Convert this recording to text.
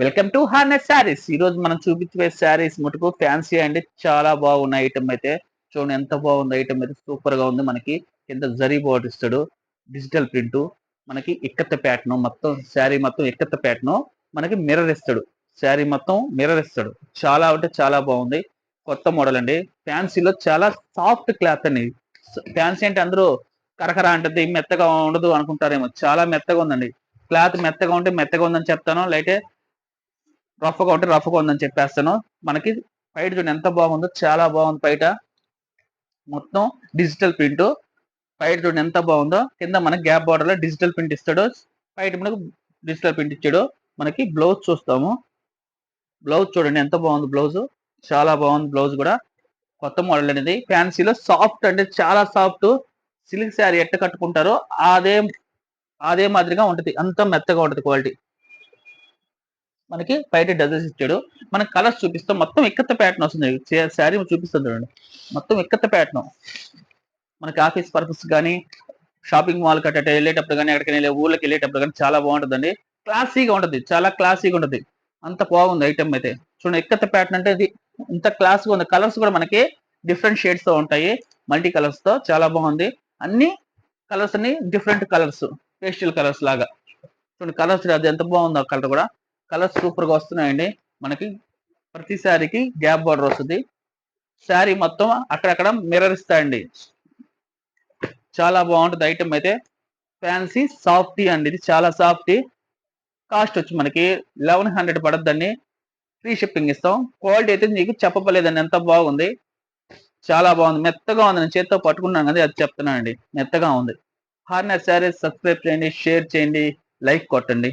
Welcome to harness saris. ఈ రోజు మనం చూపించే శారీస్ మటుకు ఫ్యాన్సీ అండి, చాలా బాగున్న ఐటమ్ అయితే. చూడండి ఎంత బాగుంది ఐటమ్ అయితే, సూపర్ గా ఉంది. మనకి కింద జరీ బోర్డర్ ఇస్తాడు, డిజిటల్ ప్రింట్, మనకి ఇక్కత్త ప్యాటర్న్, మొత్తం శారీ మొత్తం ఇక్కత్త ప్యాటర్న్, మనకి మిర్రర్ ఇస్తాడు. శారీ మొత్తం మిర్రర్ ఇస్తాడు. చాలా అంటే చాలా బాగుంది, కొత్త మోడల్ అండి. ఫ్యాన్సీలో చాలా సాఫ్ట్ క్లాత్ అండి. ఫ్యాన్సీ అంటే అందరూ కరకర అంటది, మెత్తగా ఉండదు అనుకుంటారేమో, చాలా మెత్తగా ఉందండి. క్లాత్ మెత్తగా ఉంటే మెత్తగా ఉందని చెప్తాను, లేకపోతే రఫ్గా ఉంటే రఫ్గా ఉందని చెప్పేస్తాను. మనకి బయట చూడండి ఎంత బాగుందో, చాలా బాగుంది. బయట మొత్తం డిజిటల్ ప్రింట్, బయట చూడండి ఎంత బాగుందో. కింద మనకి గ్యాప్ బార్డర్ లో డిజిటల్ ప్రింట్ ఇస్తాడు, బయట మనకు డిజిటల్ ప్రింట్ ఇచ్చాడు. మనకి బ్లౌజ్ చూస్తాము, బ్లౌజ్ చూడండి ఎంత బాగుంది. బ్లౌజ్ చాలా బాగుంది, బ్లౌజ్ కూడా కొత్త మోడల్ అనేది. ఫ్యాన్సీలో సాఫ్ట్ అంటే చాలా సాఫ్ట్, సిల్క్ శారీ ఎట్ట కట్టుకుంటారో అదే అదే మాదిరిగా ఉంటది, అంత మెత్తగా ఉంటది క్వాలిటీ. మనకి బయట డజల్స్ ఇచ్చాడు. మనకి కలర్స్ చూపిస్తాం, మొత్తం ఇక్కత్త ప్యాటర్న్ వస్తుంది. శారీ చూపిస్తుంది చూడండి, మొత్తం ఇక్కత్త ప్యాటర్న్. మనకి ఆఫీస్ పర్పస్ కానీ, షాపింగ్ మాల్ కట్ట వెళ్ళేటప్పుడు కానీ, ఎక్కడికి వెళ్ళే ఊళ్ళకి వెళ్ళేటప్పుడు కానీ చాలా బాగుంటుందండి. క్లాసీగా ఉంటది, చాలా క్లాసీగా ఉంటది. అంత బాగుంది ఐటమ్ అయితే. చూడండి ఇక్కత్త ప్యాటర్న్ అంటే ఇది ఇంత క్లాస్గా ఉంది. కలర్స్ కూడా మనకి డిఫరెంట్ షేడ్స్ తో ఉంటాయి, మల్టీ కలర్స్ తో చాలా బాగుంది. అన్ని కలర్స్ అన్ని డిఫరెంట్ కలర్స్, పేస్టల్ కలర్స్ లాగా. చూడండి కలర్స్ అది ఎంత బాగుందో, కలర్ కూడా కలర్స్ సూపర్ గా వస్తున్నాయండి. మనకి ప్రతి శారీకి గ్యాప్ బార్డర్ వస్తుంది. శారీ మొత్తం అక్కడక్కడ మిర్రర్ ఇస్తాయండి. చాలా బాగుంటుంది ఐటమ్ అయితే. ఫ్యాన్సీ సాఫ్టీ అండి, ఇది చాలా సాఫ్టీ. కాస్ట్ వచ్చి మనకి 1100 పడద్దండి. ఫ్రీ షిప్పింగ్ ఇస్తాం. క్వాలిటీ అయితే నీకు చెప్పలేదండి, ఎంత బాగుంది, చాలా బాగుంది, మెత్తగా ఉంది. నేను చేత్తో పట్టుకున్నాను కదా, అది చెప్తున్నానండి, మెత్తగా ఉంది. హార్నర్ శారీస్ సబ్స్క్రైబ్ చేయండి, షేర్ చేయండి, లైక్ కొట్టండి.